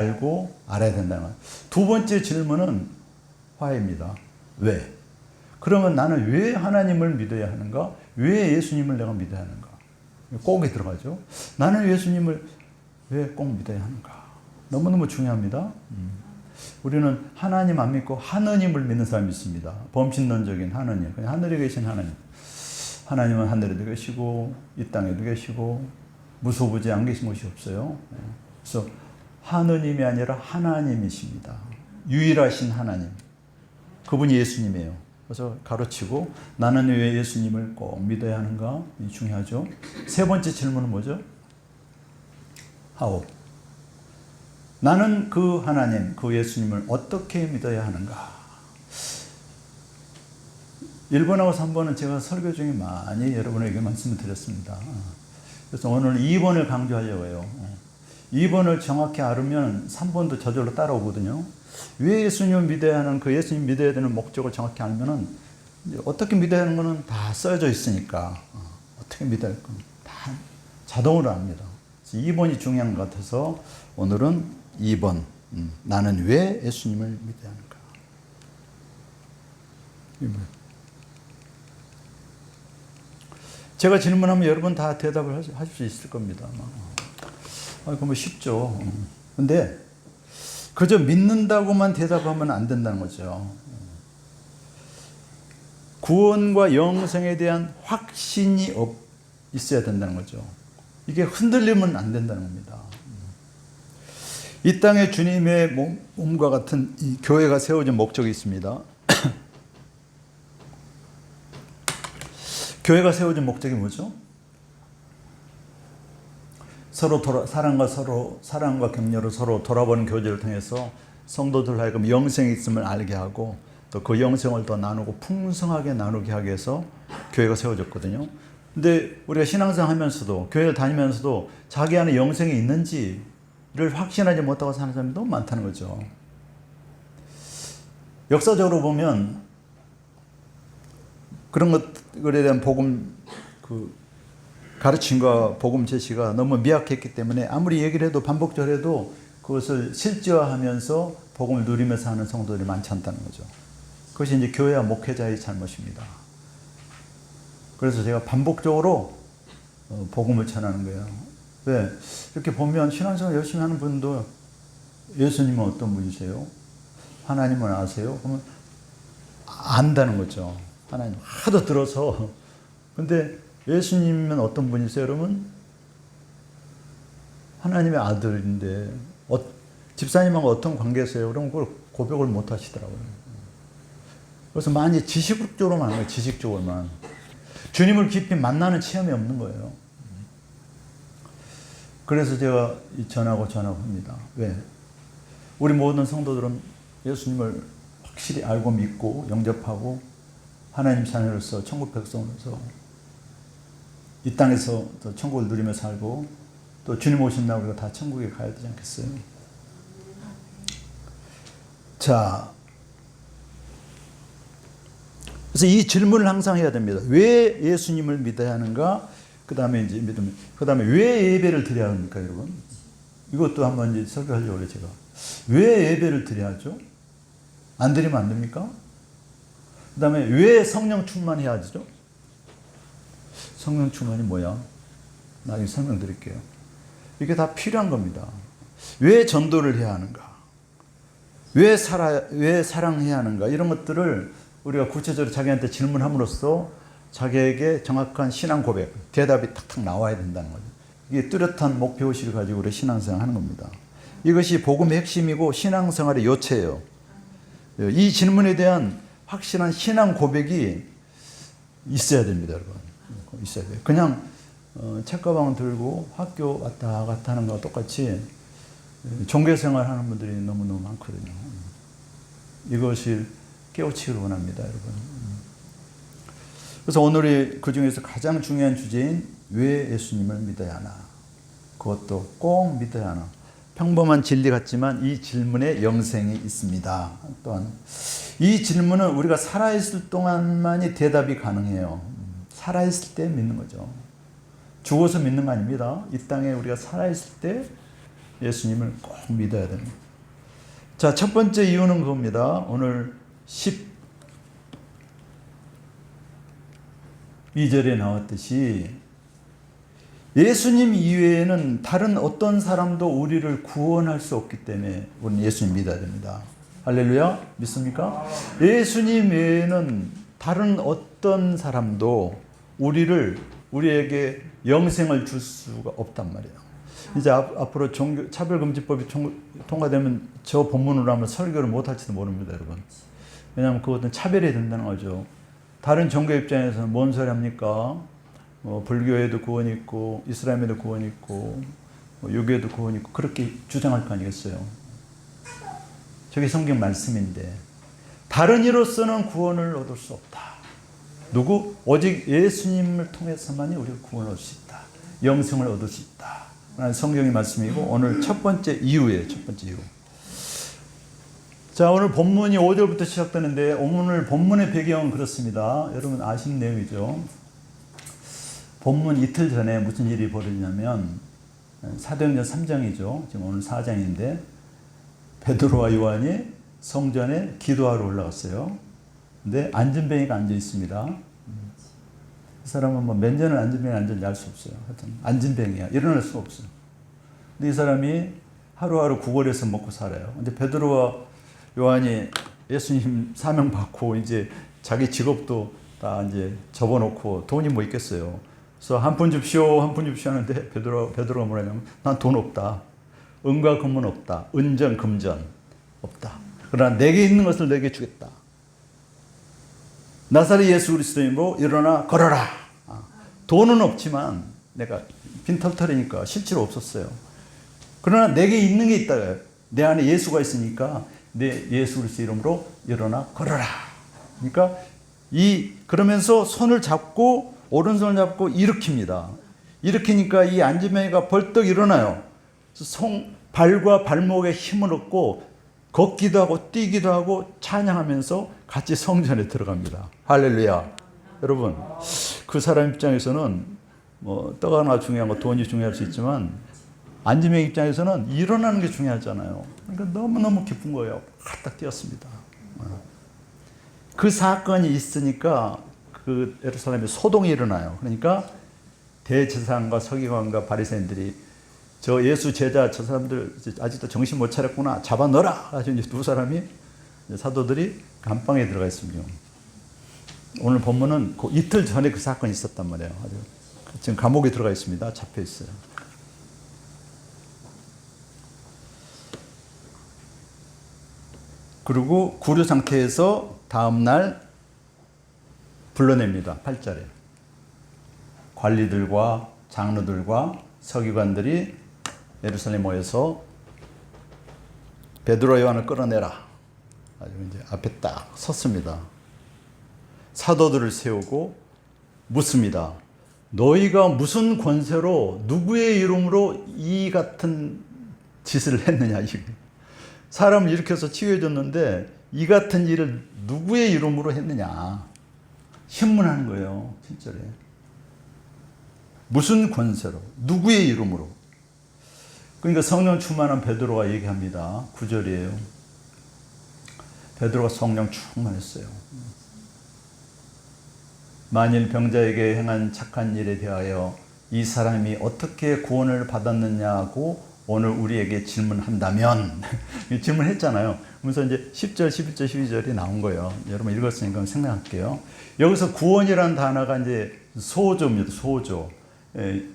알고 알아야 된다는 거예요. 두 번째 질문은 화해입니다. 왜? 그러면 나는 왜 하나님을 믿어야 하는가? 왜 예수님을 내가 믿어야 하는가? 꼭이 들어가죠. 나는 예수님을 왜 꼭 믿어야 하는가? 너무너무 중요합니다. 우리는 하나님 안 믿고 하느님을 믿는 사람이 있습니다. 범신론적인 하느님, 그냥 하늘에 계신 하나님. 하나님은 하늘에도 계시고 이 땅에도 계시고 무소부재 안 계신 곳이 없어요. 그래서 하느님이 아니라 하나님이십니다. 유일하신 하나님. 그분이 예수님이에요. 그래서 가르치고 나는 왜 예수님을 꼭 믿어야 하는가? 중요하죠. 세 번째 질문은 뭐죠? How? 나는 그 하나님, 그 예수님을 어떻게 믿어야 하는가? 1번하고 3번은 제가 설교 중에 많이 여러분에게 말씀을 드렸습니다. 그래서 오늘 2번을 강조하려고 해요. 2번을 정확히 알으면 3번도 저절로 따라오거든요. 왜 예수님을 믿어야 하는 그 예수님 믿어야 되는 목적을 정확히 알면은 어떻게 믿어야 하는 거는 다 써져 있으니까 어떻게 믿어야 할 건 다 자동으로 압니다. 2번이 중요한 것 같아서 오늘은 2번 나는 왜 예수님을 믿어야 하는가? 제가 질문하면 여러분 다 대답을 하실 수 있을 겁니다. 그럼 쉽죠. 근데 그저 믿는다고만 대답하면 안 된다는 거죠. 구원과 영생에 대한 확신이 있어야 된다는 거죠. 이게 흔들리면 안 된다는 겁니다. 이 땅에 주님의 몸과 같은 이 교회가 세워진 목적이 있습니다. 교회가 세워진 목적이 뭐죠? 사랑과 격려로 서로 돌아보는 교제를 통해서 성도들 하여금 영생이 있음을 알게 하고 또 그 영생을 더 나누고 풍성하게 나누게 하기 위해서 교회가 세워졌거든요. 근데 우리가 신앙생활 하면서도 교회를 다니면서도 자기 안에 영생이 있는지를 확신하지 못하고 사는 사람이 너무 많다는 거죠. 역사적으로 보면 그런 것들에 대한 복음 가르침과 복음 제시가 너무 미약했기 때문에 아무리 얘기를 해도 반복적으로 해도 그것을 실제화하면서 복음을 누리면서 하는 성도들이 많지 않다는 거죠. 그것이 이제 교회와 목회자의 잘못입니다. 그래서 제가 반복적으로 복음을 전하는 거예요. 왜? 이렇게 보면 신앙생활 열심히 하는 분도 예수님은 어떤 분이세요? 하나님은 아세요? 그러면 안다는 거죠. 하나님 하도 들어서. 근데 예수님은 어떤 분이세요? 여러분? 하나님의 아들인데 집사님하고 어떤 관계세요? 그럼 그걸 고백을 못 하시더라고요. 그래서 많이 지식적으로만 하는 거예요. 지식적으로만. 주님을 깊이 만나는 체험이 없는 거예요. 그래서 제가 전하고 합니다. 왜? 우리 모든 성도들은 예수님을 확실히 알고 믿고 영접하고 하나님 자녀로서 천국 백성으로서 이 땅에서 또 천국을 누리며 살고 또 주님 오신 날 우리가 다 천국에 가야 되지 않겠어요? 자, 그래서 이 질문을 항상 해야 됩니다. 왜 예수님을 믿어야 하는가? 그 다음에 왜 예배를 드려야 합니까, 여러분? 이것도 한번 이제 설교하려고 그래요, 제가. 왜 예배를 드려야 하죠? 안 드리면 안 됩니까? 그 다음에 왜 성령 충만해야 하죠? 성령 충만이 뭐야? 나중에 설명드릴게요. 이게 다 필요한 겁니다. 왜 전도를 해야 하는가? 왜 사랑해야 하는가? 이런 것들을 우리가 구체적으로 자기한테 질문함으로써 자기에게 정확한 신앙 고백, 대답이 탁탁 나와야 된다는 거죠. 이게 뚜렷한 목표의식을 가지고 우리 신앙생활 하는 겁니다. 이것이 복음의 핵심이고 신앙생활의 요체예요. 이 질문에 대한 확실한 신앙 고백이 있어야 됩니다, 여러분. 있어야 돼요. 그냥 책가방 들고 학교 왔다 갔다 하는 거와 똑같이 종교생활 하는 분들이 너무너무 많거든요. 이것을 깨우치기를 원합니다, 여러분. 그래서 오늘의 그 중에서 가장 중요한 주제인 왜 예수님을 믿어야 하나? 그것도 꼭 믿어야 하나? 평범한 진리 같지만 이 질문에 영생이 있습니다. 또한 이 질문은 우리가 살아있을 동안만이 대답이 가능해요. 살아있을 때 믿는 거죠. 죽어서 믿는 거 아닙니다. 이 땅에 우리가 살아있을 때 예수님을 꼭 믿어야 됩니다. 자, 첫 번째 이유는 그겁니다. 오늘 12절에 나왔듯이 예수님 이외에는 다른 어떤 사람도 우리를 구원할 수 없기 때문에 우리는 예수님 믿어야 됩니다. 할렐루야, 믿습니까? 예수님 외에는 다른 어떤 사람도 우리에게 영생을 줄 수가 없단 말이에요. 이제 앞으로 차별금지법이 통과되면 저 본문으로 하면 설교를 못할지도 모릅니다, 여러분. 왜냐하면 그것은 차별이 된다는 거죠. 다른 종교 입장에서는 뭔 소리 합니까? 불교에도 구원이 있고 이슬람에도 구원이 있고 유교에도 구원이 있고 그렇게 주장할 거 아니겠어요. 저게 성경 말씀인데 다른 이로서는 구원을 얻을 수 없다. 누구? 오직 예수님을 통해서만이 우리가 구원을 얻을 수 있다. 영생을 얻을 수 있다. 라는 성경의 말씀이고 오늘 첫 번째 이유예요. 첫 번째 이유. 자, 오늘 본문이 5절부터 시작되는데 오늘 본문의 배경은 그렇습니다. 여러분 아시는 내용이죠. 본문 이틀 전에 무슨 일이 벌어지냐면 사도행전 3장이죠. 지금 오늘 4장인데 베드로와 요한이 성전에 기도하러 올라갔어요. 근데 안전뱅이가 앉아 있습니다. 이 사람은 뭐 몇 년을 안전뱅이에 앉았는지 알 수 없어요. 하여튼 안전뱅이야. 일어날 수가 없어요. 근데 이 사람이 하루하루 구걸해서 먹고 살아요. 근데 베드로와 요한이 예수님 사명 받고 이제 자기 직업도 다 이제 접어놓고 돈이 뭐 있겠어요. 그래서 한 푼 줍시오, 한 푼 줍시오 하는데 베드로가 뭐라냐면 난 돈 없다. 은과 금은 없다. 은전, 금전 없다. 그러나 내게 있는 것을 내게 주겠다. 나사렛 예수 그리스도이므로 일어나 걸어라. 돈은 없지만 내가 빈털터리니까 실제로 없었어요. 그러나 내게 있는 게 있다. 내 안에 예수가 있으니까 내 예수 그리스도 이름으로 일어나 걸어라. 그러니까 그러면서 손을 잡고 오른손을 잡고 일으킵니다. 일으키니까 이 안전뱅이가 벌떡 일어나요. 발과 발목에 힘을 얻고 걷기도 하고 뛰기도 하고 찬양하면서 같이 성전에 들어갑니다. 할렐루야. 여러분, 그 사람 입장에서는 뭐 떡 하나 중요한 거 돈이 중요할 수 있지만 안전뱅이 입장에서는 일어나는 게 중요하잖아요. 그러니까 너무너무 기쁜 거예요. 확딱 뛰었습니다. 그 사건이 있으니까 그 예루살렘에 소동이 일어나요. 그러니까 대제사장과 서기관과 바리새인들이 저 예수 제자 저 사람들 아직도 정신 못 차렸구나 잡아 넣어라. 그래서 이제 두 사람이 사도들이 감방에 들어가 있습니다. 오늘 본문은 그 이틀 전에 그 사건이 있었단 말이에요. 지금 감옥에 들어가 있습니다. 잡혀 있어요. 그리고 구류 상태에서 다음 날 불러냅니다. 8절에 관리들과 장로들과 서기관들이 예루살렘 모여서 베드로 요한을 끌어내라. 아주 이제 앞에 딱 섰습니다. 사도들을 세우고 묻습니다. 너희가 무슨 권세로 누구의 이름으로 이 같은 짓을 했느냐. 사람을 일으켜서 치유해줬는데 이 같은 일을 누구의 이름으로 했느냐. 신문하는 거예요. 7절에. 무슨 권세로 누구의 이름으로. 그러니까 성령 충만한 베드로가 얘기합니다. 9절이에요. 베드로가 성령 충만했어요. 만일 병자에게 행한 착한 일에 대하여 이 사람이 어떻게 구원을 받았느냐고 오늘 우리에게 질문한다면 질문했잖아요. 그래서 이제 10절, 11절, 12절이 나온 거예요. 여러분 읽었으니까 생각할게요. 여기서 구원이라는 단어가 이제 소조입니다. 소조.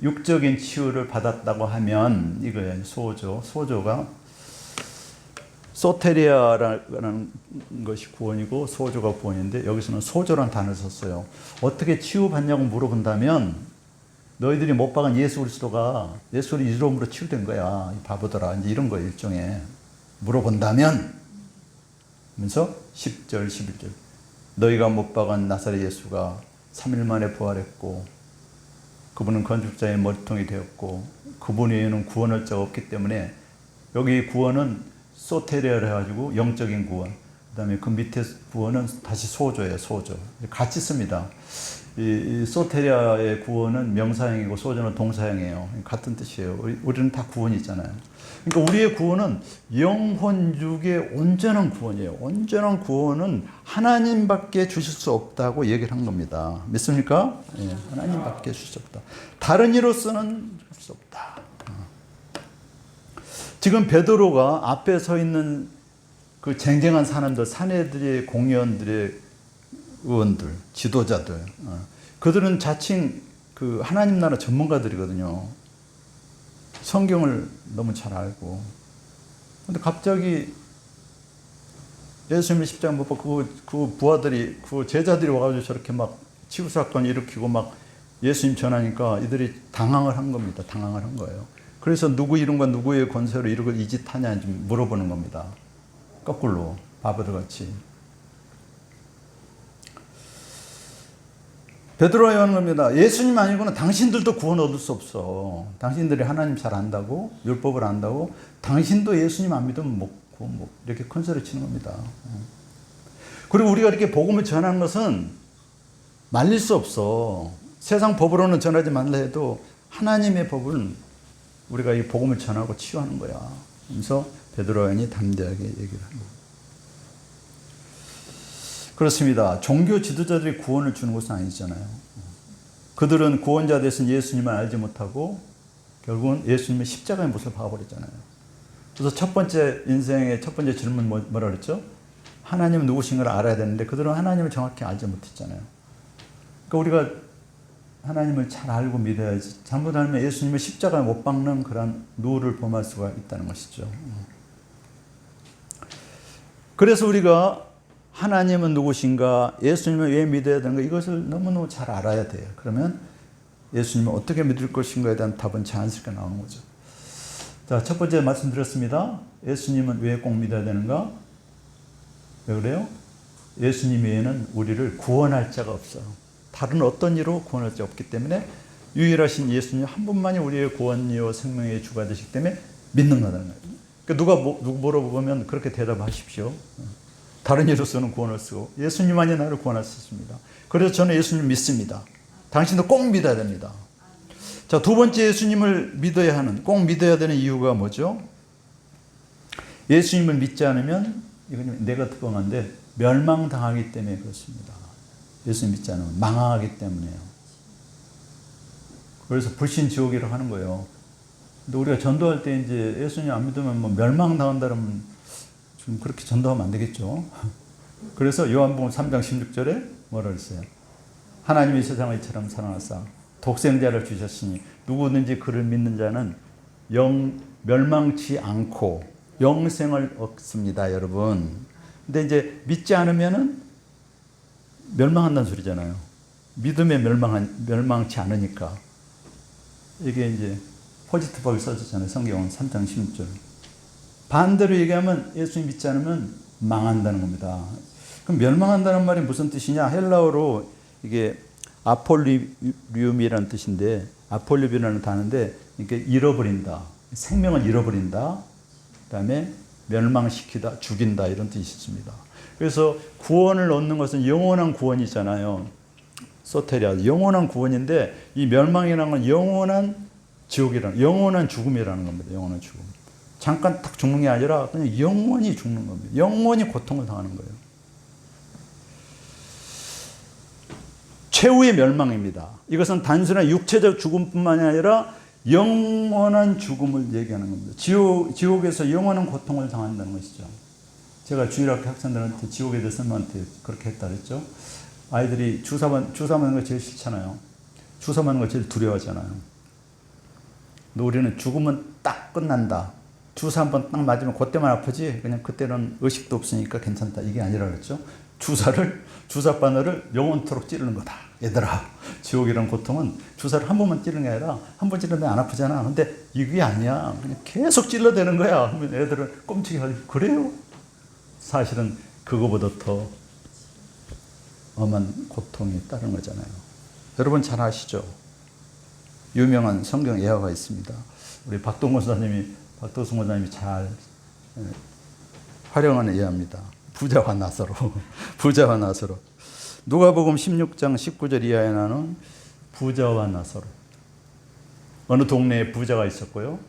육적인 치유를 받았다고 하면 이거예요. 소조가 소테리아라는 것이 구원이고 소조가 구원인데 여기서는 소조라는 단어를 썼어요. 어떻게 치유받냐고 물어본다면 너희들이 못 박은 예수 그리스도가 예수 이름으로 치유된 거야. 이 바보들아. 이제 이런 거예요. 일종의. 물어본다면 하면서 10절 11절 너희가 못 박은 나사렛 예수가 3일 만에 부활했고 그분은 건축자의 머리통이 되었고 그분 외에는 구원할 자가 없기 때문에 여기 구원은 소테리아를 해가지고 영적인 구원 그 다음에 그 밑에 구원은 다시 소조예요. 소조 같이 씁니다. 이 소테리아의 구원은 명사형이고 소저는 동사형이에요. 같은 뜻이에요. 우리는 다 구원이 있잖아요. 그러니까 우리의 구원은 영혼 육의 온전한 구원이에요. 온전한 구원은 하나님밖에 주실 수 없다고 얘기를 한 겁니다. 믿습니까? 예, 하나님밖에 주실 수 없다. 다른 이로서는 줄 수 없다. 지금 베드로가 앞에 서 있는 그 쟁쟁한 사람들, 사내들의 공의원들의 의원들, 지도자들, 그들은 자칭 그 하나님 나라 전문가들이거든요. 성경을 너무 잘 알고. 근데 갑자기 예수님의 십자가 못 받고 그 부하들이, 그 제자들이 와가지고 저렇게 막 치부사건 일으키고 막 예수님 전하니까 이들이 당황을 한 겁니다. 당황을 한 거예요. 그래서 누구 이름과 누구의 권세로 이걸 이 짓 하냐 물어보는 겁니다. 거꾸로 바보들 같이. 베드로가 하는 겁니다. 예수님 아니고는 당신들도 구원 얻을 수 없어. 당신들이 하나님 잘 안다고, 율법을 안다고, 당신도 예수님 안 믿으면 못 이렇게 큰 소리 치는 겁니다. 그리고 우리가 이렇게 복음을 전하는 것은 말릴 수 없어. 세상 법으로는 전하지 말라 해도 하나님의 법은 우리가 이 복음을 전하고 치유하는 거야. 그래서 베드로인이 담대하게 얘기를 합니다. 그렇습니다. 종교 지도자들이 구원을 주는 것은 아니잖아요. 그들은 구원자 되신 예수님을 알지 못하고 결국은 예수님의 십자가의 모습을 봐버렸잖아요. 그래서 첫 번째 인생의 첫 번째 질문 뭐라 그랬죠? 하나님은 누구신가를 알아야 되는데 그들은 하나님을 정확히 알지 못했잖아요. 그러니까 우리가 하나님을 잘 알고 믿어야지. 잘못 알면 예수님을 십자가에 못 박는 그런 노를 범할 수가 있다는 것이죠. 그래서 우리가 하나님은 누구신가, 예수님을 왜 믿어야 되는가, 이것을 너무너무 잘 알아야 돼요. 그러면 예수님을 어떻게 믿을 것인가에 대한 답은 자연스럽게 나오는 거죠. 자, 첫 번째 말씀드렸습니다. 예수님은 왜 꼭 믿어야 되는가? 왜 그래요? 예수님 외에는 우리를 구원할 자가 없어요. 다른 어떤 이로 구원할 자 없기 때문에 유일하신 예수님 한 분만이 우리의 구원이요 생명의 주가 되시기 때문에 믿는 거라는 거예요. 그러니까 누구 물어보면 그렇게 대답하십시오. 다른 이로서는 구원할 수 없고 예수님만이 나를 구원할 수 있습니다. 그래서 저는 예수님 믿습니다. 당신도 꼭 믿어야 됩니다. 자, 두 번째 예수님을 믿어야 하는, 꼭 믿어야 되는 이유가 뭐죠? 예수님을 믿지 않으면 이건 내가 특공한데 멸망당하기 때문에 그렇습니다. 예수님 믿지 않으면 망하기 때문에요. 그래서 불신지옥이라고 하는 거예요. 근데 우리가 전도할 때 이제 예수님 안 믿으면 뭐 멸망당한다면 좀 그렇게 전도하면 안 되겠죠. 그래서 요한복음 3장 16절에 뭐라 그랬어요? 하나님이 세상을 이처럼 사랑하사 독생자를 주셨으니 누구든지 그를 믿는 자는 멸망치 않고 영생을 얻습니다, 여러분. 근데 이제 믿지 않으면은 멸망한다는 소리잖아요. 믿음에 멸망치 않으니까. 이게 이제 포지티브하게 써졌잖아요. 성경은 3장 16절. 반대로 얘기하면 예수님 믿지 않으면 망한다는 겁니다. 그럼 멸망한다는 말이 무슨 뜻이냐? 헬라어로 이게 아폴리움이라는 뜻인데, 아폴리움이라는 단어인데, 이게 잃어버린다. 생명을 잃어버린다. 그 다음에 멸망시키다, 죽인다, 이런 뜻이 있습니다. 그래서 구원을 얻는 것은 영원한 구원이잖아요. 소테리아, 영원한 구원인데, 이 멸망이라는 건 영원한 지옥이라는, 영원한 죽음이라는 겁니다. 영원한 죽음. 잠깐 딱 죽는 게 아니라 그냥 영원히 죽는 겁니다. 영원히 고통을 당하는 거예요. 최후의 멸망입니다. 이것은 단순한 육체적 죽음뿐만이 아니라 영원한 죽음을 얘기하는 겁니다. 지옥에서 영원한 고통을 당한다는 것이죠. 제가 주일학교 학생들한테 지옥에 대해서 선생님한테 그렇게 했다 그랬죠. 아이들이 주사 맞는 거 제일 싫잖아요. 주사 맞는 거 제일 두려워하잖아요. 근데 우리는 죽으면 딱 끝난다. 주사 한 번 딱 맞으면 그때만 아프지 그냥 그때는 의식도 없으니까 괜찮다. 이게 아니라 그랬죠. 주사 바늘을 영원토록 찌르는 거다. 얘들아, 지옥이라는 고통은 주사를 한 번만 찌르는 게 아니라 한 번 찌르면 안 아프잖아. 근데 이게 아니야. 그냥 계속 찔러대는 거야. 그러면 애들은 끔찍이 하지. 그래요? 사실은 그거보다 더 엄한 고통이 따른 거잖아요. 여러분 잘 아시죠? 유명한 성경 예화가 있습니다. 우리 박동건 선생님이 잘 활용하는 예화입니다. 부자와 나사로. 누가복음 16장 19절 이하에 나오는 부자와 나사로. 어느 동네에 부자가 있었고요.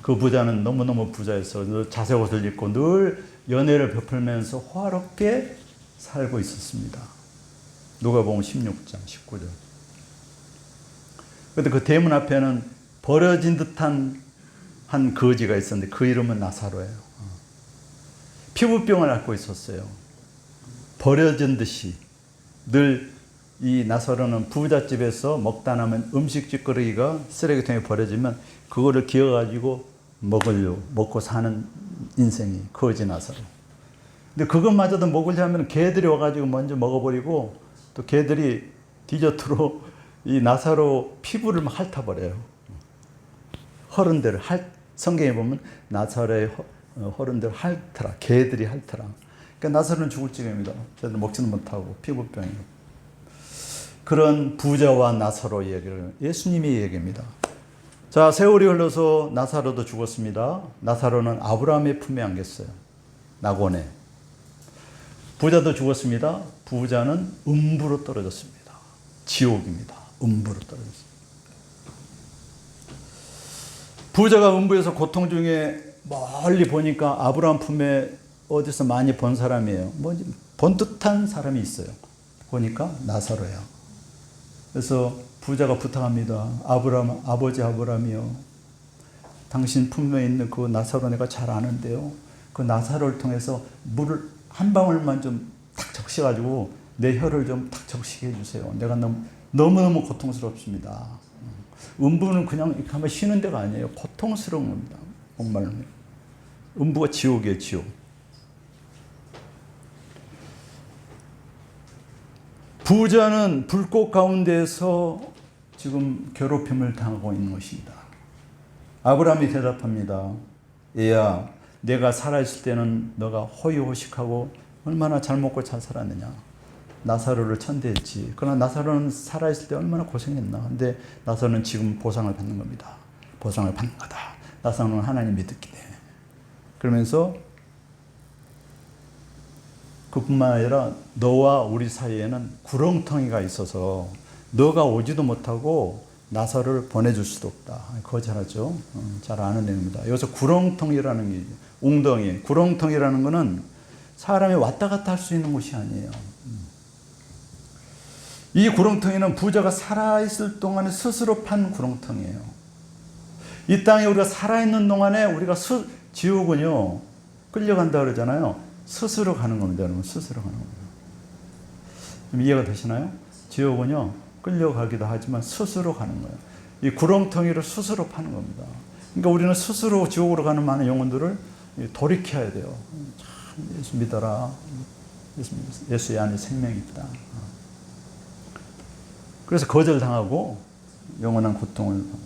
그 부자는 너무너무 부자였어. 자색 옷을 입고 늘 연애를 베풀면서 화롭게 살고 있었습니다. 누가복음 16장 19절. 그런데 그 대문 앞에는 버려진 듯한 한 거지가 있었는데 그 이름은 나사로예요. 피부병을 앓고 있었어요. 버려진 듯이 늘 이 나사로는 부잣집에서 먹다 남은 음식 찌꺼기가 쓰레기통에 버려지면 그거를 기어가지고 먹고 사는 인생이 거지 나사로. 근데 그것마저도 먹으려면 개들이 와가지고 먼저 먹어버리고 또 개들이 디저트로 이 나사로 피부를 막 핥아버려요. 허른 데를 성경에 보면 나사로의 허른 데를 핥더라. 개들이 핥더라. 그러니까 나사로는 죽을 지경입니다. 제대로 먹지는 못하고 피부병이고. 그런 부자와 나사로 얘기를 예수님이 얘기합니다. 자, 세월이 흘러서 나사로도 죽었습니다. 나사로는 아브라함의 품에 안겼어요. 낙원에. 부자도 죽었습니다. 부자는 음부로 떨어졌습니다. 지옥입니다. 음부로 떨어졌습니다. 부자가 음부에서 고통 중에 멀리 보니까 아브라함 품에 어디서 많이 본 사람이에요. 본 듯한 사람이 있어요. 보니까 나사로예요. 그래서 부자가 부탁합니다. 아버지 아브라함이요. 당신 품에 있는 그 나사로 내가 잘 아는데요. 그 나사로를 통해서 물을 한 방울만 좀 탁 적셔가지고 내 혀를 좀 탁 적시게 해주세요. 내가 너무너무 고통스럽습니다. 음부는 그냥 이렇게 하면 쉬는 데가 아니에요. 고통스러운 겁니다. 정말. 음부가 지옥이에요, 지옥. 부자는 불꽃 가운데서 지금 괴롭힘을 당하고 있는 것입니다. 아브라함이 대답합니다. 얘야, 내가 살아있을 때는 너가 호의호식하고 얼마나 잘 먹고 잘 살았느냐. 나사로를 천대했지. 그러나 나사로는 살아있을 때 얼마나 고생했나. 근데 나사로는 지금 보상을 받는 겁니다. 보상을 받는 거다. 나사로는 하나님 믿었기 때문에. 그러면서 그뿐만 아니라 너와 우리 사이에는 구렁텅이가 있어서 너가 오지도 못하고 나사로를 보내줄 수도 없다. 그거 잘 알죠? 잘 아는 내용입니다. 여기서 구렁텅이라는 게 웅덩이. 구렁텅이라는 거는 사람이 왔다 갔다 할 수 있는 곳이 아니에요. 이 구렁텅이는 부자가 살아있을 동안에 스스로 판 구렁텅이에요. 이 땅에 우리가 살아있는 동안에 우리가 지옥은요, 끌려간다 그러잖아요. 스스로 가는 겁니다, 여러분. 스스로 가는 겁니다. 좀 이해가 되시나요? 지옥은요, 끌려가기도 하지만 스스로 가는 거예요. 이 구렁텅이를 스스로 파는 겁니다. 그러니까 우리는 스스로 지옥으로 가는 많은 영혼들을 돌이켜야 돼요. 참, 예수 믿어라. 예수의 안에 생명이 있다. 그래서 거절당하고 영원한 고통을 받죠.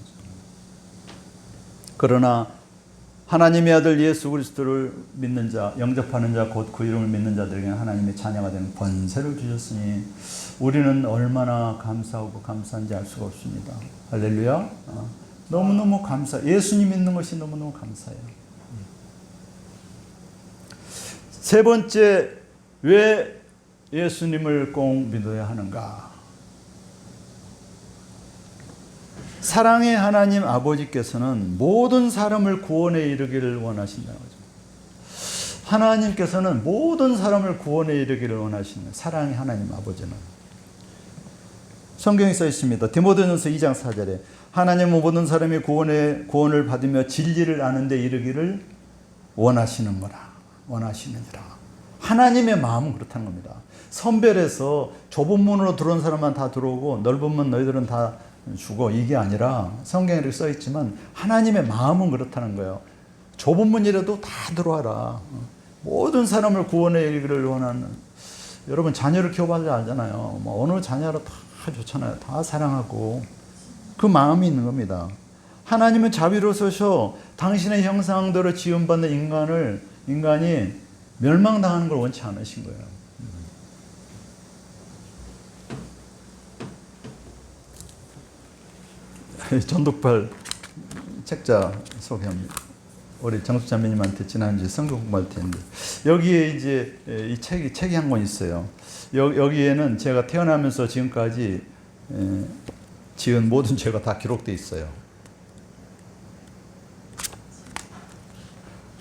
그러나 하나님의 아들 예수 그리스도를 믿는 자, 영접하는 자, 곧 그 이름을 믿는 자들에게 하나님의 자녀가 되는 권세를 주셨으니 우리는 얼마나 감사하고 감사한지 알 수가 없습니다. 할렐루야. 너무너무 감사. 예수님 믿는 것이 너무너무 감사해요. 세 번째, 왜 예수님을 꼭 믿어야 하는가? 사랑의 하나님 아버지께서는 모든 사람을 구원에 이르기를 원하신다는 거죠. 하나님께서는 모든 사람을 구원에 이르기를 원하시는 사랑의 하나님 아버지는. 성경에 써 있습니다. 디모데전서 2장 4절에 하나님은 모든 사람이 구원을 받으며 진리를 아는 데 이르기를 원하시느니라. 하나님의 마음은 그렇다는 겁니다. 선별해서 좁은 문으로 들어온 사람만 다 들어오고 넓은 문 너희들은 다 죽어, 이게 아니라 성경에 이렇게 써 있지만 하나님의 마음은 그렇다는 거예요. 좁은 문이라도 다 들어와라. 모든 사람을 구원에 이르기를 원하는. 여러분 자녀를 키워봐도 알잖아요. 뭐 어느 자녀로 다 좋잖아요. 다 사랑하고 그 마음이 있는 겁니다. 하나님은 자비로우셔 당신의 형상대로 지음받는 인간이 멸망당하는 걸 원치 않으신 거예요. 전독발 책자 소개합니다. 우리 정숙 자매님한테 지난주에 성경 공부할 때인데 여기에 이제 이 책이 한 권 있어요. 여기에는 제가 태어나면서 지금까지 지은 모든 죄가 다 기록되어 있어요.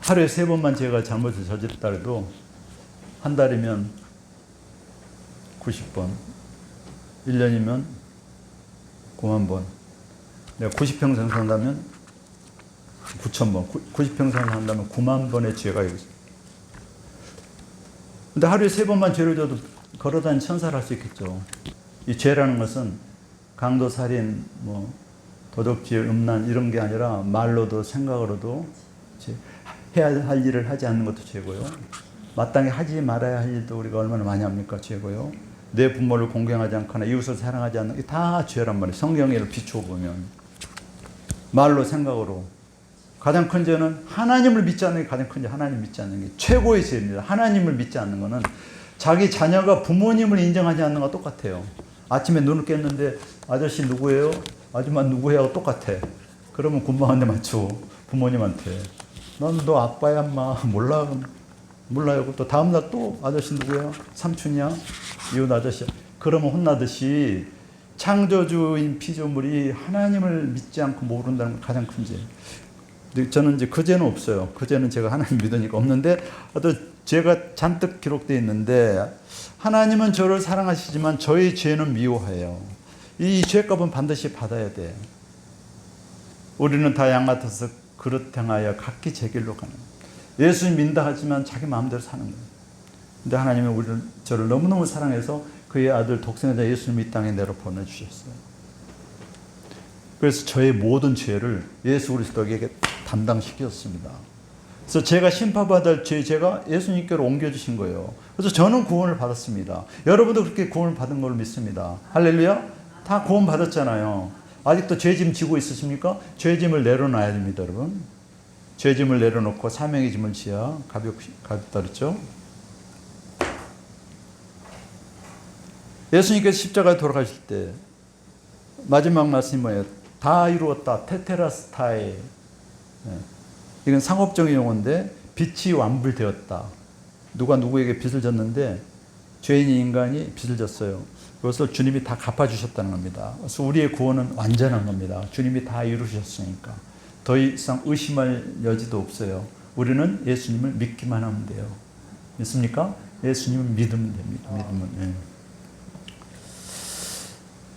하루에 3번만 제가 잘못을 저질렀다 해도 한 달이면 90번, 1년이면 9만 번. 내가 90평생 산다면 9,000번, 90평생 산다면 9만 번의 죄가 있어요. 근데 하루에 3번만 죄를 져도 걸어다니는 천사를 할 수 있겠죠. 이 죄라는 것은 강도, 살인, 도적질, 음란 이런 게 아니라 말로도 생각으로도 해야 할 일을 하지 않는 것도 죄고요. 마땅히 하지 말아야 할 일도 우리가 얼마나 많이 합니까? 죄고요. 내 부모를 공경하지 않거나 이웃을 사랑하지 않는 게 다 죄란 말이에요. 성경을 비추어 보면 말로 생각으로 가장 큰 죄는 하나님을 믿지 않는 게 가장 큰 죄. 하나님 믿지 않는 게 최고의 죄입니다. 하나님을 믿지 않는 거는 자기 자녀가 부모님을 인정하지 않는 거와 똑같아요. 아침에 눈을 깼는데 아저씨 누구예요? 아줌마 누구예요? 하고 똑같아. 그러면 군방한테 맞추고 부모님한테 넌 너 아빠야 엄마 몰라요. 또 다음날 또 아저씨 누구야? 삼촌이야? 이웃 아저씨야? 그러면 혼나듯이 창조주인 피조물이 하나님을 믿지 않고 모른다는 게 가장 큰 죄. 저는 이제 그 죄는 없어요. 그 죄는 제가 하나님 믿으니까 없는데 또 죄가 잔뜩 기록되어 있는데 하나님은 저를 사랑하시지만 저의 죄는 미워해요. 이 죄값은 반드시 받아야 돼. 우리는 다 양 같아서 그릇 행하여 각기 제 길로 가는 거예요. 예수님 믿는다 하지만 자기 마음대로 사는 거예요. 근데 하나님은 저를 너무너무 사랑해서 그의 아들 독생자 예수님을 이 땅에 내려 보내주셨어요. 그래서 저의 모든 죄를 예수 그리스도에게 담당시켰습니다. 그래서 제가 심판받을 제가 예수님께로 옮겨주신 거예요. 그래서 저는 구원을 받았습니다. 여러분도 그렇게 구원을 받은 걸 믿습니다. 할렐루야. 다 구원 받았잖아요. 아직도 죄짐 지고 있으십니까? 죄짐을 내려놔야 됩니다, 여러분. 죄짐을 내려놓고 사명의 짐을 지어 가볍다 그랬죠? 예수님께서 십자가에 돌아가실 때 마지막 말씀이 뭐예요? 다 이루었다. 테테라스타에. 이건 상업적인 용어인데 빚이 완불되었다. 누가 누구에게 빚을 졌는데 죄인이 인간이 빚을 졌어요. 그것을 주님이 다 갚아주셨다는 겁니다. 그래서 우리의 구원은 완전한 겁니다. 주님이 다 이루셨으니까. 더 이상 의심할 여지도 없어요. 우리는 예수님을 믿기만 하면 돼요. 믿습니까? 예수님을 믿으면 됩니다. 믿으면. 예.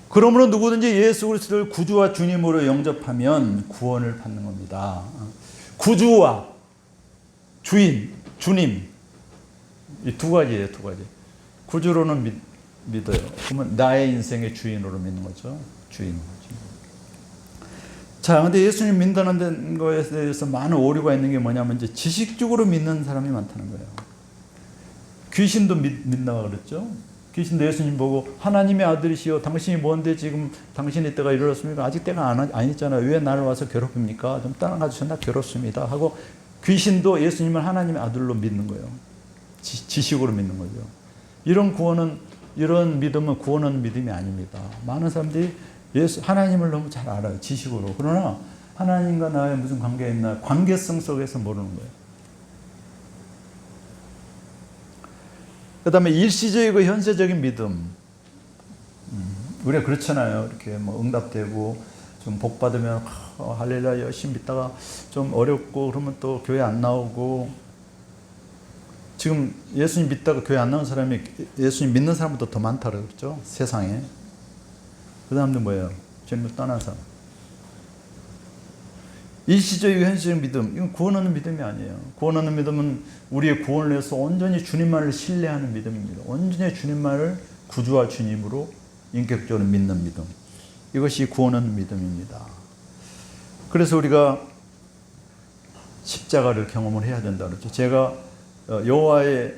그러므로 누구든지 예수 그리스도를 구주와 주님으로 영접하면 구원을 받는 겁니다. 구주와 주인, 주님 이 두 가지예요. 두 가지. 구주로는 믿어요. 그러면 나의 인생의 주인으로 믿는 거죠. 주인. 자, 근데 예수님 믿는다는 거에 대해서 많은 오류가 있는 게 뭐냐면 이제 지식적으로 믿는 사람이 많다는 거예요. 귀신도 믿나봐 그랬죠. 귀신도 예수님 보고 하나님의 아들이시여 당신이 뭔데 지금 당신의 때가 이르렀습니까? 아직 때가 아니잖아요. 왜 나를 와서 괴롭힙니까? 좀 떠나가주셔. 나 괴롭습니다. 하고 귀신도 예수님을 하나님의 아들로 믿는 거예요. 지식으로 믿는 거죠. 이런 믿음은 구원하는 믿음이 아닙니다. 많은 사람들이 하나님을 너무 잘 알아요. 지식으로. 그러나 하나님과 나의 무슨 관계가 있나 관계성 속에서 모르는 거예요. 그 다음에 일시적이고 현세적인 믿음. 우리가 그렇잖아요. 이렇게 응답되고 좀 복 받으면 할렐루야 열심히 믿다가 좀 어렵고 그러면 또 교회 안 나오고. 지금 예수님 믿다가 교회 안 나온 사람이 예수님 믿는 사람보다 더 많다 그랬죠. 세상에. 그 사람들 뭐예요? 주님을 떠난 사람. 일시적이고 현실적 믿음. 이건 구원하는 믿음이 아니에요. 구원하는 믿음은 우리의 구원을 위해서 온전히 주님만을 신뢰하는 믿음입니다. 온전히 주님만을 구주와 주님으로 인격적으로 믿는 믿음. 이것이 구원하는 믿음입니다. 그래서 우리가 십자가를 경험을 해야 된다 그랬죠. 제가 여호와의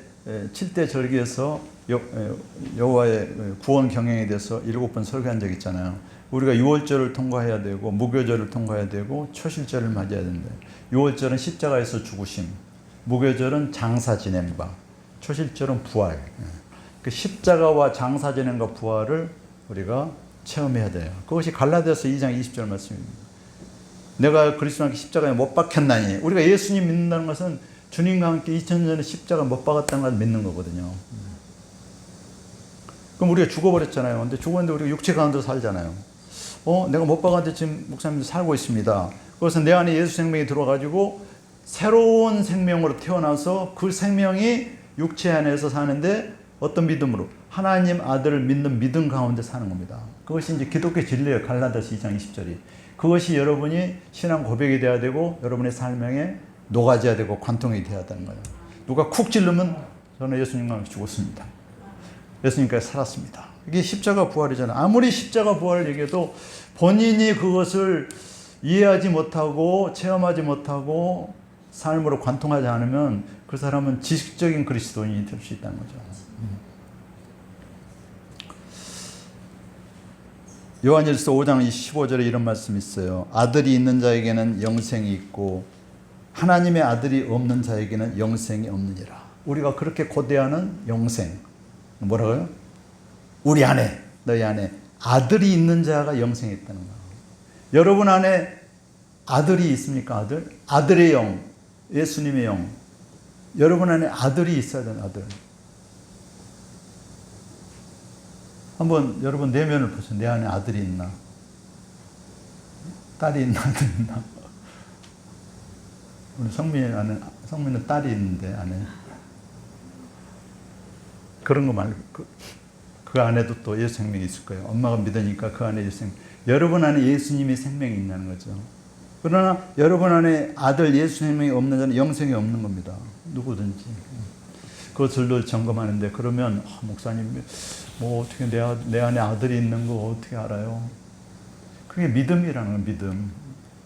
7대 절기에서 여호와의 구원 경영에 대해서 7번 설교한 적 있잖아요. 우리가 6월절을 통과해야 되고 무교절을 통과해야 되고 초실절을 맞이해야 된다. 6월절은 십자가에서 죽으심, 무교절은 장사 지냄바, 초실절은 부활. 그 십자가와 장사 지냄과 부활을 우리가 체험해야 돼요. 그것이 갈라디아서 2장 20절 말씀입니다. 내가 그리스도와 함께 십자가에 못 박혔나니. 우리가 예수님 믿는다는 것은 주님과 함께 2000년 전에 십자가 못 박았다는 걸 믿는 거거든요. 그럼 우리가 죽어버렸잖아요. 근데 죽었는데 우리가 육체 가운데 살잖아요. 내가 못 박았는데 지금 목사님도 살고 있습니다. 그래서 내 안에 예수 생명이 들어가지고 새로운 생명으로 태어나서 그 생명이 육체 안에서 사는데 어떤 믿음으로? 하나님 아들을 믿는 믿음 가운데 사는 겁니다. 그것이 이제 기독교 진리예요. 갈라디아서 2장 20절이. 그것이 여러분이 신앙 고백이 돼야 되고 여러분의 삶에 녹아져야 되고 관통이 돼야 되는 거예요. 누가 쿡 찔르면 저는 예수님과 함께 죽었습니다. 예수님께서 살았습니다. 이게 십자가 부활이잖아요. 아무리 십자가 부활을 얘기해도 본인이 그것을 이해하지 못하고 체험하지 못하고 삶으로 관통하지 않으면 그 사람은 지식적인 그리스도인이 될 수 있다는 거죠. 요한일서 5장 15절에 이런 말씀이 있어요. 아들이 있는 자에게는 영생이 있고 하나님의 아들이 없는 자에게는 영생이 없느니라. 우리가 그렇게 고대하는 영생. 뭐라고요? 우리 안에, 너희 안에 아들이 있는 자가 영생이 있다는 거예요. 여러분 안에 아들이 있습니까? 아들? 아들의 영, 예수님의 영. 여러분 안에 아들이 있어야 되는 아들. 한번 여러분 내면을 보세요. 내 안에 아들이 있나? 딸이 있나? 아들이 있나? 우리 성민은 딸이 있는데 안에. 그런 거 말고 그 안에도 또 예수 생명이 있을 거예요. 엄마가 믿으니까 그 안에 예수 생명. 여러분 안에 예수님의 생명이 있다는 거죠. 그러나 여러분 안에 아들 예수 생명이 없는 자는 영생이 없는 겁니다. 누구든지. 그것을 늘 점검하는데 그러면 목사님 뭐 어떻게 내 안에 아들이 있는 거 어떻게 알아요? 그게 믿음이라는 거예요. 믿음.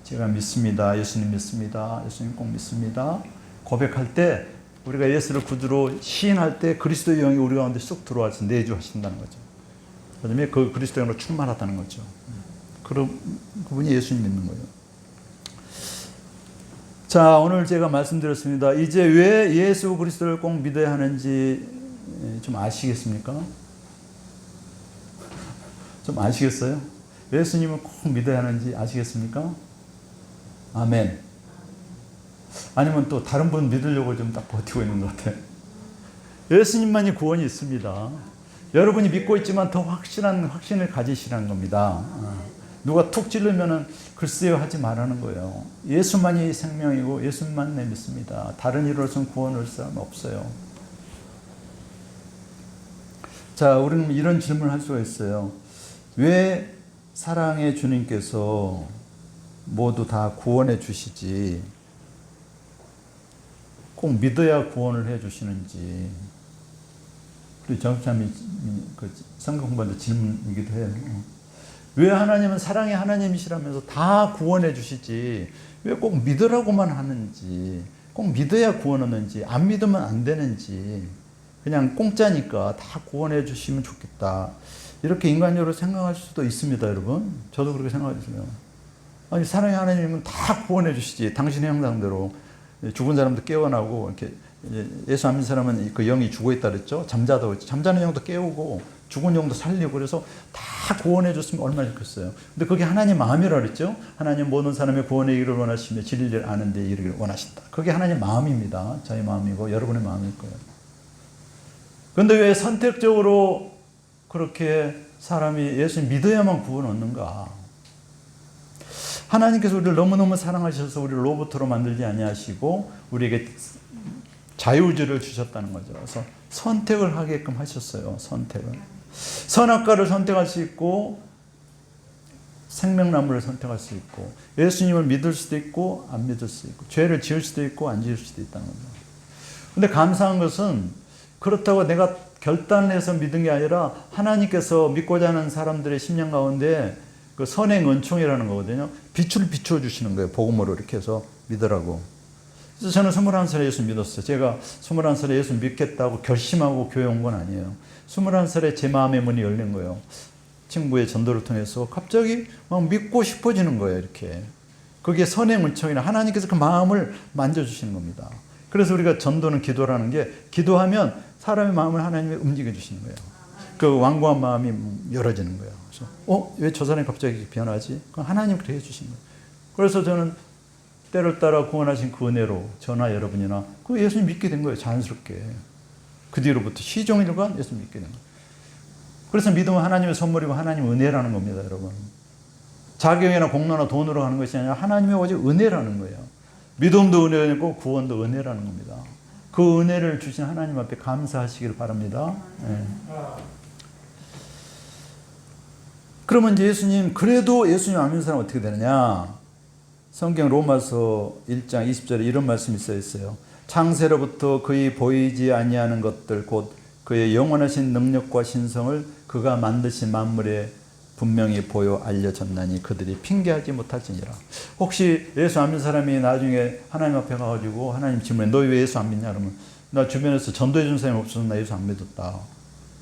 제가 믿습니다. 예수님 믿습니다. 예수님 꼭 믿습니다. 고백할 때 우리가 예수를 구주로 시인할 때 그리스도의 영이 우리 가운데 쑥 들어와서 내주하신다는 거죠. 그다음에 그 그리스도의 영으로 충만하다는 거죠. 그럼 그분이 예수님 믿는 거예요. 자, 오늘 제가 말씀드렸습니다. 이제 왜 예수 그리스도를 꼭 믿어야 하는지 좀 아시겠습니까? 좀 아시겠어요? 예수님을 꼭 믿어야 하는지 아시겠습니까? 아멘. 아니면 또 다른 분 믿으려고 좀 딱 버티고 있는 것 같아요. 예수님만이 구원이 있습니다. 여러분이 믿고 있지만 더 확실한 확신을 가지시라는 겁니다. 누가 툭 찌르면은 글쎄요 하지 말라는 거예요. 예수만이 생명이고 예수만 내 믿습니다. 다른 이로서는 구원 얻을 사람은 없어요. 자, 우리는 이런 질문을 할 수가 있어요. 왜 사랑의 주님께서 모두 다 구원해 주시지 꼭 믿어야 구원을 해 주시는지. 그리고 정참이 그 성경 공부하는데 질문이기도 해요. 왜 하나님은 사랑의 하나님이시라면서 다 구원해 주시지 왜 꼭 믿으라고만 하는지, 꼭 믿어야 구원 얻는지, 안 믿으면 안 되는지, 그냥 공짜니까 다 구원해 주시면 좋겠다, 이렇게 인간적으로 생각할 수도 있습니다. 여러분, 저도 그렇게 생각했어요. 아니, 사랑의 하나님은 다 구원해 주시지, 당신의 형상대로. 죽은 사람도 깨어나고, 이렇게 예수 안 믿는 사람은 그 영이 죽어 있다 그랬죠. 잠자는 영도 깨우고 죽은 영도 살리고, 그래서 다 구원해 줬으면 얼마나 좋겠어요. 근데 그게 하나님 마음이라 그랬죠. 하나님 모든 사람의 구원에 이르기를 원하시며 진리를 아는 데 이르기를 원하신다. 그게 하나님 마음입니다. 저희 마음이고 여러분의 마음일 거예요. 그런데 왜 선택적으로 그렇게 사람이 예수님 믿어야만 구원 얻는가? 하나님께서 우리를 너무너무 사랑하셔서 우리를 로봇으로 만들지 아니하시고 우리에게 자유의지를 주셨다는 거죠. 그래서 선택을 하게끔 하셨어요. 선택을. 선악과를 선택할 수 있고 생명나무를 선택할 수 있고 예수님을 믿을 수도 있고 안 믿을 수도 있고 죄를 지을 수도 있고 안 지을 수도 있다는 거죠. 근데 감사한 것은 그렇다고 내가 결단해서 믿은 게 아니라 하나님께서 믿고자 하는 사람들의 심령 가운데 그 선행 은총이라는 거거든요. 빛을 비춰주시는 거예요. 복음으로 이렇게 해서 믿으라고. 그래서 저는 21살에 예수 믿었어요. 제가 21살에 예수 믿겠다고 결심하고 교회 온 건 아니에요. 21살에 제 마음의 문이 열린 거예요. 친구의 전도를 통해서 갑자기 막 믿고 싶어지는 거예요. 이렇게. 그게 선행 은총이나 하나님께서 그 마음을 만져주시는 겁니다. 그래서 우리가 전도는 기도라는 게, 기도하면 사람의 마음을 하나님이 움직여 주시는 거예요. 그 완고한 마음이 열어지는 거예요. 그래서 왜 저 사람이 갑자기 변하지? 그건 하나님 그렇게 해주신 거예요. 그래서 저는 때를 따라 구원하신 그 은혜로 저나 여러분이나 그 예수님 믿게 된 거예요. 자연스럽게. 그 뒤로부터 시종일관 예수님 믿게 된 거예요. 그래서 믿음은 하나님의 선물이고 하나님의 은혜라는 겁니다, 여러분. 자격이나 공로나 돈으로 하는 것이 아니라 하나님의 오직 은혜라는 거예요. 믿음도 은혜고 구원도 은혜라는 겁니다. 그 은혜를 주신 하나님 앞에 감사하시기를 바랍니다. 네. 그러면 이제 그래도 예수님 안 믿는 사람은 어떻게 되느냐? 성경 로마서 1장 20절에 이런 말씀이 써 있어요. 창세로부터 그의 보이지 아니하는 것들 곧 그의 영원하신 능력과 신성을 그가 만드신 만물에 분명히 보여 알려졌나니 그들이 핑계하지 못할지니라. 혹시 예수 안 믿는 사람이 나중에 하나님 앞에 가가지고 하나님 질문에 너 왜 예수 안 믿냐 그러면 나 주변에서 전도해 준 사람이 없어서 나 예수 안 믿었다.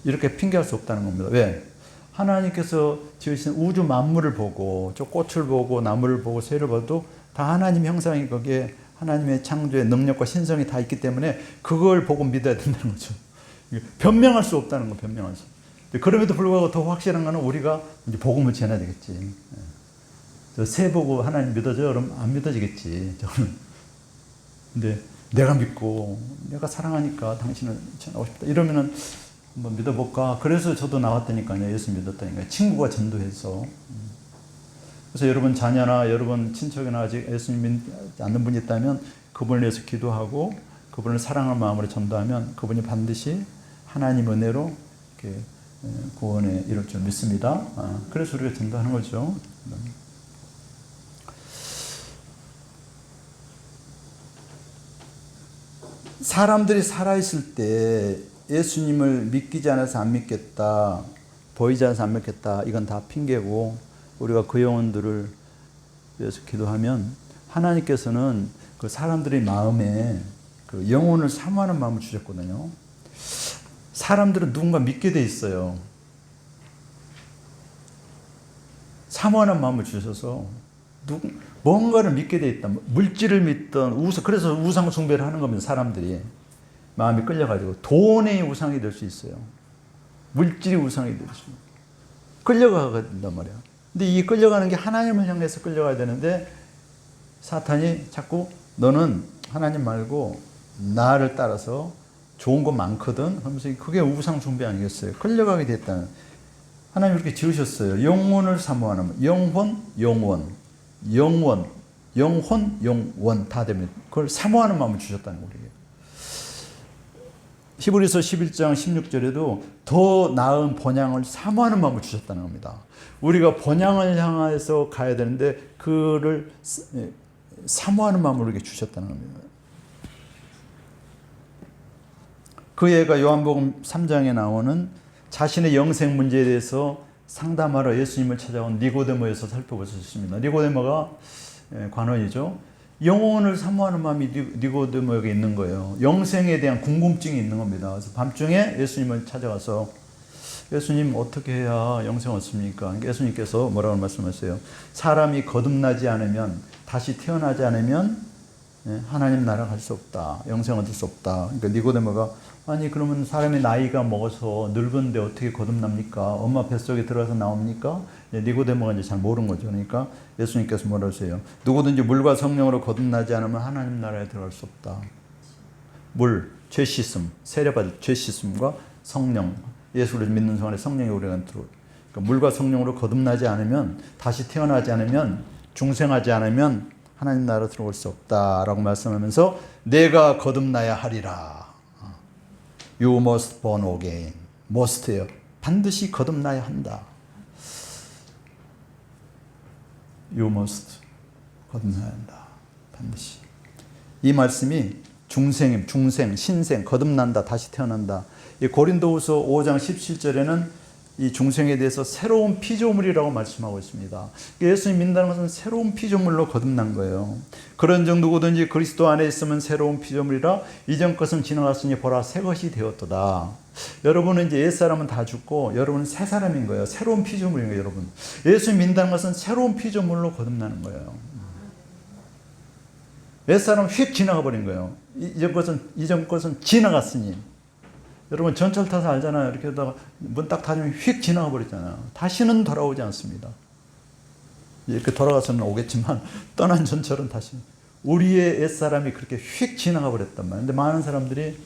이렇게 핑계할 수 없다는 겁니다. 왜? 하나님께서 지으신 우주 만물을 보고 저 꽃을 보고 나무를 보고 새를 봐도 다 하나님 형상이 거기에 하나님의 창조의 능력과 신성이 다 있기 때문에 그걸 보고 믿어야 된다는 거죠. 변명할 수 없다는 거, 변명할 수. 그럼에도 불구하고 더 확실한 거는 우리가 이제 복음을 전해야 되겠지. 저 새 보고 하나님 믿어져? 그럼 안 믿어지겠지. 저는. 근데 내가 믿고 내가 사랑하니까 당신을 전하고 싶다. 이러면은 한번 믿어볼까? 그래서 저도 나왔다니까요. 예수 믿었다니까요. 친구가 전도해서. 그래서 여러분 자녀나 여러분 친척이나 아직 예수 믿지 않는 분이 있다면 그분을 위해서 기도하고 그분을 사랑하는 마음으로 전도하면 그분이 반드시 하나님 은혜로 이렇게 구원에 이룰 줄 믿습니다. 그래서 우리가 전도하는 거죠. 사람들이 살아있을 때 예수님을 믿기지 않아서 안 믿겠다, 보이지 않아서 안 믿겠다, 이건 다 핑계고 우리가 그 영혼들을 위해서 기도하면 하나님께서는 그 사람들의 마음에 그 영혼을 사모하는 마음을 주셨거든요. 사람들은 누군가 믿게 돼 있어요. 사모하는 마음을 주셔서 뭔가를 믿게 돼 있다. 물질을 믿던 그래서 우상 숭배를 하는 겁니다. 사람들이 마음이 끌려가지고 돈이 우상이 될 수 있어요. 물질이 우상이 될 수 있어요. 끌려가야 된단 말이야. 근데 이 끌려가는 게 하나님을 향해서 끌려가야 되는데 사탄이 자꾸 너는 하나님 말고 나를 따라서 좋은 거 많거든 하면서 그게 우상 숭배 아니겠어요? 끌려가게 됐다는. 하나님 이렇게 지으셨어요. 영혼을 사모하는 영원 다 되면 그걸 사모하는 마음을 주셨다는 거예요. 히브리서 11장 16절에도 더 나은 번향을 사모하는 마음을 주셨다는 겁니다. 우리가 번향을 향해서 가야 되는데 그를 사모하는 마음을 우리에게 주셨다는 겁니다. 그 예가 요한복음 3장에 나오는 자신의 영생 문제에 대해서 상담하러 예수님을 찾아온 니고데모에서 살펴볼 수 있습니다. 니고데모가 관원이죠. 영혼을 사모하는 마음이 니고데모에게 있는 거예요. 영생에 대한 궁금증이 있는 겁니다. 그래서 밤중에 예수님을 찾아가서 예수님 어떻게 해야 영생 얻습니까? 예수님께서 뭐라고 말씀하세요? 사람이 거듭나지 않으면 다시 태어나지 않으면 하나님 나라 갈 수 없다. 영생 얻을 수 없다. 그러니까 니고데모가 아니 그러면 사람이 나이가 먹어서 늙은데 어떻게 거듭납니까? 엄마 뱃속에 들어가서 나옵니까? 니고데모가 이제 잘 모르는 거죠. 그러니까 예수님께서 뭐라 하세요? 누구든지 물과 성령으로 거듭나지 않으면 하나님 나라에 들어갈 수 없다. 물, 죄 씻음, 세례받을 죄 씻음과 성령, 예수를 믿는 순간에 성령이 우리가 들어오고 그러니까 물과 성령으로 거듭나지 않으면 다시 태어나지 않으면 중생하지 않으면 하나님 나라로 들어올 수 없다라고 말씀하면서 내가 거듭나야 하리라. You must born again. must예요. 반드시 거듭나야 한다. You must 거듭나야 한다. 반드시. 이 말씀이 중생, 신생, 거듭난다, 다시 태어난다. 이 고린도후서 5장 17절에는 이 중생에 대해서 새로운 피조물이라고 말씀하고 있습니다. 예수님 믿는다는 것은 새로운 피조물로 거듭난 거예요. 그런즉 누구든지 그리스도 안에 있으면 새로운 피조물이라 이전 것은 지나갔으니 보라 새 것이 되었도다. 여러분은 이제 옛사람은 다 죽고 여러분은 새 사람인 거예요. 새로운 피조물인 거예요, 여러분. 예수님 믿는다는 것은 새로운 피조물로 거듭나는 거예요. 옛사람은 휙 지나가 버린 거예요. 이전 것은 지나갔으니. 여러분 전철 타서 알잖아요. 이렇게 하다가 문 딱 닫으면 휙 지나가 버리잖아요. 다시는 돌아오지 않습니다. 이렇게 돌아가서는 오겠지만 떠난 전철은 다시 우리의 옛사람이 그렇게 휙 지나가 버렸단 말이에요. 근데 많은 사람들이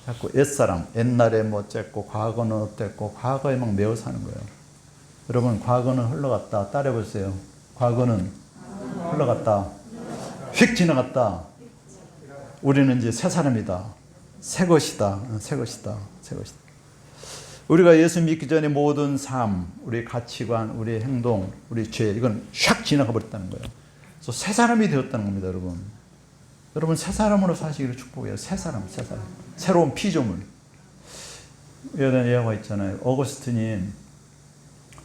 자꾸 옛사람, 옛날에 뭐 어쨌고 과거는 어땠고 과거에 막 매여 사는 거예요. 여러분, 과거는 흘러갔다. 따라해보세요. 과거는 흘러갔다. 휙 지나갔다. 우리는 이제 새 사람이다. 새 것이다. 새 것이다. 새 것이다. 우리가 예수 믿기 전에 모든 삶, 우리 가치관, 우리 행동, 우리 죄, 이건 샥 지나가 버렸다는 거예요. 그래서 새 사람이 되었다는 겁니다, 여러분. 여러분, 새 사람으로 사시기를 축복해요. 새 사람, 새 사람. 새로운 피조물. 여기다 예화가 있잖아요. 어거스틴이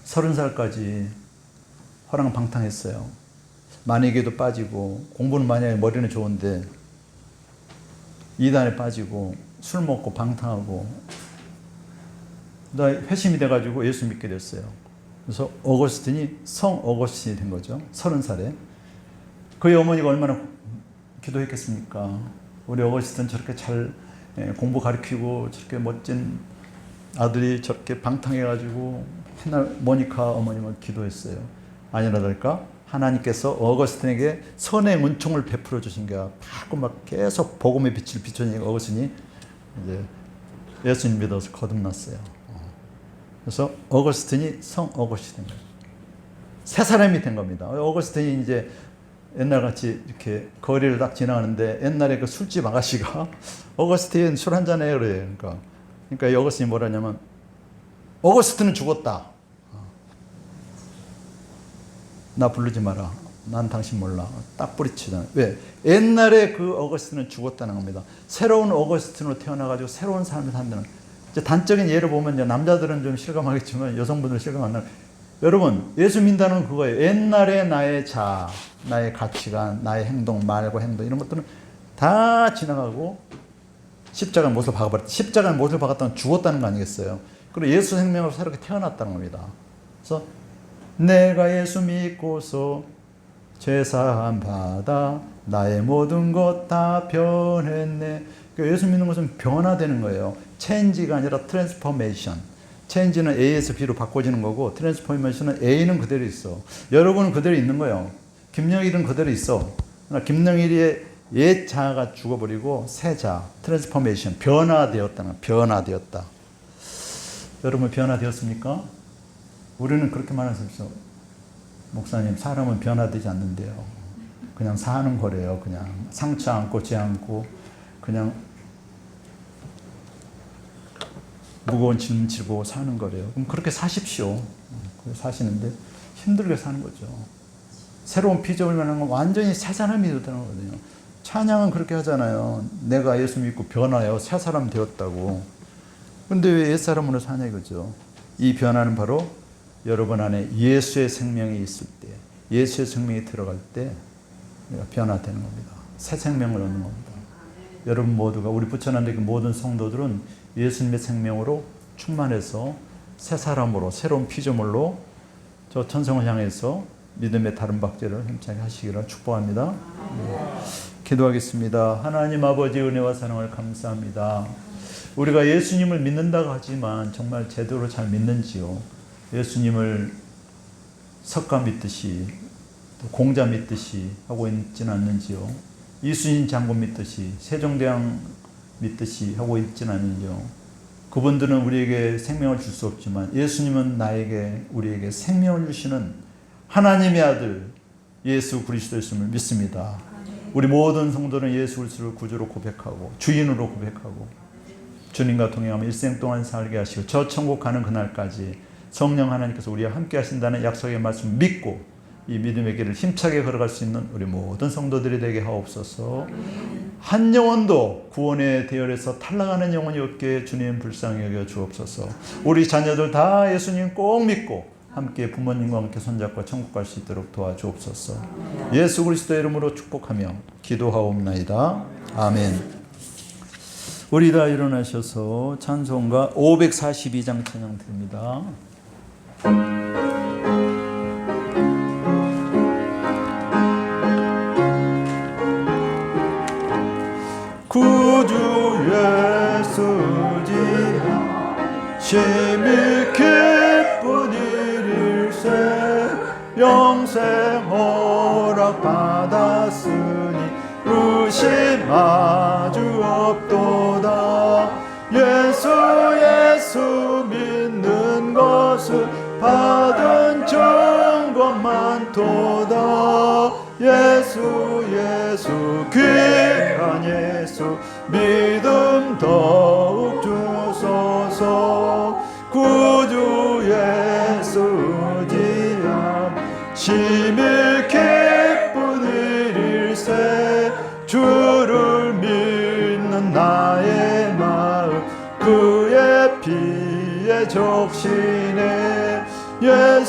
30살까지 허랑방탕했어요. 만익에도 빠지고, 공부는 만약에 머리는 좋은데, 이단에 빠지고, 술 먹고 방탕하고, 회심이 돼가지고 예수 믿게 됐어요. 그래서 어거스틴이 성 어거스틴이 된 거죠. 30살에. 그의 어머니가 얼마나 기도했겠습니까? 우리 어거스틴 저렇게 잘 공부 가르치고 저렇게 멋진 아들이 저렇게 방탕해가지고 맨날 모니카 어머님을 기도했어요. 아니나 다를까 하나님께서 어거스틴에게 선의 은총을 베풀어 주신 게 자꾸 막 계속 복음의 빛을 비춰주니까 어거스틴이 이제 예수님 믿어서 거듭났어요. 그래서 어거스틴이 성 어거스틴이 된 거예요. 새 사람이 된 겁니다. 어거스틴이 이제 옛날같이 이렇게 거리를 딱 지나가는데 옛날에 그 술집 아가씨가 어거스틴 술 한잔 해 그래요. 그러니까 어거스틴이 뭐라냐면 어거스틴은 죽었다. 나 부르지 마라. 난 당신 몰라. 딱 뿌리치잖아요. 왜? 옛날에 그 어거스틴은 죽었다는 겁니다. 새로운 어거스틴으로 태어나가지고 새로운 삶을 산다는. 이제 단적인 예를 보면 남자들은 좀 실감하겠지만 여성분들은 실감 안 나요. 여러분, 예수 믿는다는 그거예요. 옛날에 나의 자아, 나의 가치관, 나의 행동, 말과 행동 이런 것들은 다 지나가고 십자가의 못을 박아버렸다. 십자가의 못을 박았다는 죽었다는 거 아니겠어요? 그리고 예수 생명으로 새롭게 태어났다는 겁니다. 그래서 내가 예수 믿고서 죄사함 받아 나의 모든 것 다 변했네. 그러니까 예수 믿는 것은 변화되는 거예요. 체인지가 아니라 트랜스포메이션. 체인지는 A에서 B로 바꿔지는 거고 트랜스포메이션은 A는 그대로 있어. 여러분은 그대로 있는 거예요. 김영일은 그대로 있어. 그러나 김영일의 옛 자아가 죽어버리고 새 자아, 트랜스포메이션, 변화되었다는, 변화되었다. 여러분 변화되었습니까? 우리는 그렇게 말할 수 없어. 목사님, 사람은 변화되지 않는데요. 그냥 사는 거래요. 그냥 상처 안고 죄 안고 그냥 무거운 짐 지고 사는 거래요. 그럼 그렇게 사십시오. 사시는데 힘들게 사는 거죠. 새로운 피조물 만난 건 완전히 새 사람이 되었다는 거거든요. 찬양은 그렇게 하잖아요. 내가 예수 믿고 변화요. 새 사람 되었다고. 근데 왜 옛사람으로 사냐 이거죠. 이 변화는 바로 여러분 안에 예수의 생명이 있을 때, 예수의 생명이 들어갈 때 변화되는 겁니다. 새 생명을 얻는 겁니다. 여러분 모두가, 우리 부천한대 모든 성도들은 예수님의 생명으로 충만해서 새 사람으로, 새로운 피조물로 저 천성을 향해서 믿음의 다른 박제를 힘차게 하시기를 축복합니다. 기도하겠습니다. 하나님 아버지 은혜와 사랑을 감사합니다. 우리가 예수님을 믿는다고 하지만 정말 제대로 잘 믿는지요? 예수님을 석가 믿듯이 공자 믿듯이 하고 있지는 않는지요? 이순신 장군 믿듯이 세종대왕 믿듯이 하고 있지는 않는지요? 그분들은 우리에게 생명을 줄 수 없지만 예수님은 나에게, 우리에게 생명을 주시는 하나님의 아들 예수 그리스도였음을 믿습니다. 우리 모든 성도는 예수 그리스도를 구주로 고백하고 주인으로 고백하고 주님과 동행하며 일생 동안 살게 하시고 저 천국 가는 그날까지 성령 하나님께서 우리와 함께 하신다는 약속의 말씀 믿고 이 믿음의 길을 힘차게 걸어갈 수 있는 우리 모든 성도들이 되게 하옵소서. 한 영혼도 구원의 대열에서 탈락하는 영혼이 없게 주님 불쌍히 여겨 주옵소서. 우리 자녀들 다 예수님 꼭 믿고 함께 부모님과 함께 손잡고 천국 갈 수 있도록 도와주옵소서. 예수 그리스도의 이름으로 축복하며 기도하옵나이다. 아멘. 우리 다 일어나셔서 찬송가 542장 찬양 드립니다. 구주 예수지 심히 기쁜 일일세 영생 허락받았으니 의심하주 없도다. 예수 믿는 것은 받은 증거 많도다. 예수 귀한 예수 믿음 더욱 주소서. 구주 예수 의지함 심히 기쁜 일일세. 주를 믿는 나의 마음 그의 피에 적시네. 예수